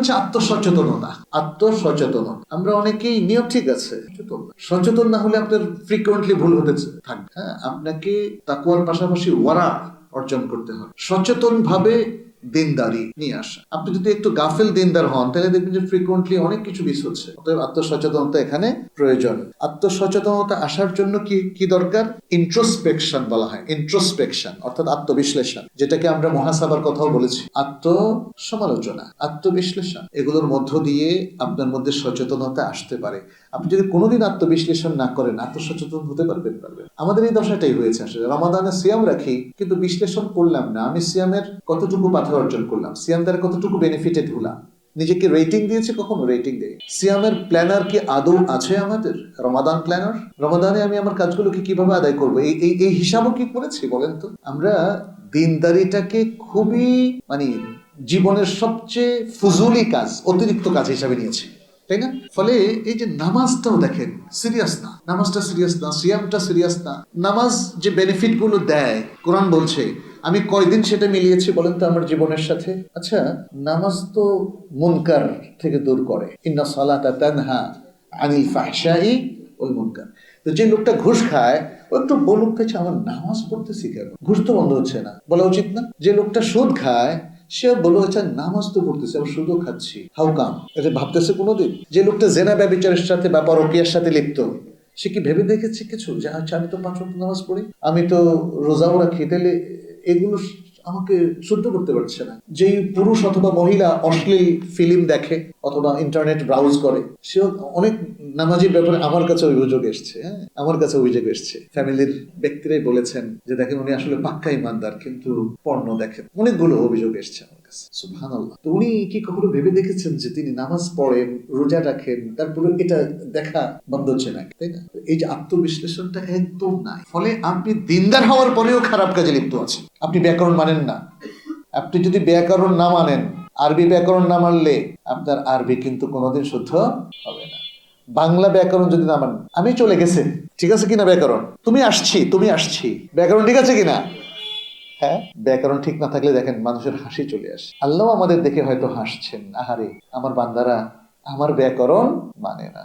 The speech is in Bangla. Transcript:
হচ্ছে আত্মসচেতনতা। আত্মসচেতনতা আমরা অনেকেই নিয়ম ঠিক আছে, সচেতন না হলে আপনার ফ্রিকোয়েন্টলি ভুল হতে থাকবে। হ্যাঁ, আপনাকে তাকওয়ার পাশাপাশি ওয়ারা অর্জন করতে হবে, সচেতন ভাবে দিনদারি নিয়ে আসা। আপনি যদি একটু গাফেল দিনদার হন তাহলে দেখবেন যে ফ্রিকোয়েন্টলি অনেক কিছু মিস হচ্ছে। অতএব আত্মসচেতনতা এখানে প্রয়োজন। আত্মসচেতনতা আসার জন্য কি কি দরকার? ইন্ট্রোস্পেকশন বলা হয়। ইন্ট্রোস্পেকশন অর্থাৎ আত্মবিশ্লেষণ, যেটাকে আমরা মহাসাবার কথাও বলেছি। আত্মসমালোচনা, আত্মবিশ্লেষণ, এগুলোর মধ্য দিয়ে আপনার মধ্যে সচেতনতা আসতে পারে। আপনি যদি কোনোদিন আত্মবিশ্লেষণ না করেন, আত্মসচেতন হতে পারবেন? আমাদের এই দশাটাই হয়েছে আসলে। রমাদানে সিয়াম রাখি কিন্তু বিশ্লেষণ করলাম না আমি সিয়ামের কতটুকু পাথর অর্জন করলাম, সিয়াম দ্বারা কতটুকু বেনিফিটেড হলাম। নিজেকে রেটিং দিয়েছে, কখনো রেটিং দেয়? সিয়ামের প্ল্যানার কি আদৌ আছে আমাদের? রমাদান প্ল্যানার, রমাদানে আমি আমার কাজগুলোকে কিভাবে আদায় করবো, এই হিসাবও কি করেছি বলেন তো? আমরা দিনদারিটাকে খুবই জীবনের সবচেয়ে ফুজুলি কাজ, অতিরিক্ত কাজ হিসাবে নিয়েছি, তাই না? ফলে এই যে নামাজটাও দেখেন সিরিয়াস না, নামাজটা সিরিয়াস না, সিয়ামটা সিরিয়াস না। নামাজ যে বেনিফিট গুলো দেয় কোরআন বলছে, আমি কয়দিন সেটা মিলিয়েছি বলেন তো আমার জীবনের সাথে? আচ্ছা, নামাজ তো মুনকার থেকে দূর করে, ইন্না সালাতা তানহা আনিল ফাহশাই ওয়াল মুনকার। তো যে লোকটা ঘুষ খায় ও একটু বলুক পেয়েছে আমার নামাজ পড়তেছি কেন, ঘুষ তো বন্ধ হচ্ছে না, বলা উচিত না? যে লোকটা সুদ খায় সে বলে হচ্ছে নামাজ তো পড়তেছে আবার সুদও খাচ্ছি, হাউ কাম? এটা ভাবতেছে কোনোদিন? যে লোকটা জেনা ব্যভিচারের সাথে বা পরকীয়ার সাথে লিপ্ত, সে কি ভেবে দেখেছে কিছু যে আচ্ছা আমি তো 5 ওয়াক্ত নামাজ পড়ি, আমি তো রোজাও রাখি, তাহলে এগুলো আমাকে শুদ্ধ করতে পারছে না? যেই পুরুষ অথবা মহিলা অশ্লীল ফিল্ম দেখে অথবা ইন্টারনেট ব্রাউজ করে, সেও অনেক নামাজির ব্যাপারে আমার কাছে অভিযোগ এসছে। হ্যাঁ, আমার কাছে অভিযোগ এসছে, ফ্যামিলির ব্যক্তিরাই বলেছেন যে দেখেন উনি আসলে পাক্কা ইমানদার কিন্তু পর্ণ দেখেন। অনেকগুলো অভিযোগ এসছে আমার কাছে। সুবহানাল্লাহ। তো উনি কি কখনো ভেবে দেখেছেন যে তিনি নামাজ পড়েন, রোজা রাখেন, তারপরে এটা দেখা বন্ধ হচ্ছে না, তাই না? এই যে আত্মবিশ্লেষণটা একদম নাই। ফলে আপনি দিনদার হওয়ার পরেও খারাপ কাজে লিপ্ত আছেন। আপনি ব্যাকরণ মানেন না। আপনি যদি ব্যাকরণ না মানেন, আরবি ব্যাকরণ না মানলে আপনার আরবি কিন্তু কোনোদিন শুদ্ধ হবে না। বাংলা ব্যাকরণ যদি না মানেন, আমি চলে গেছে, ঠিক আছে কিনা ব্যাকরণ, তুমি আসছি, ব্যাকরণ ঠিক আছে কিনা? হ্যাঁ, ব্যাকরণ ঠিক না থাকলে দেখেন মানুষের হাসি চলে আসে। আল্লাহ আমাদের দেখে হয়তো হাসছেন, আহারে আমার বান্দারা আমার ব্যাকরণ মানে না।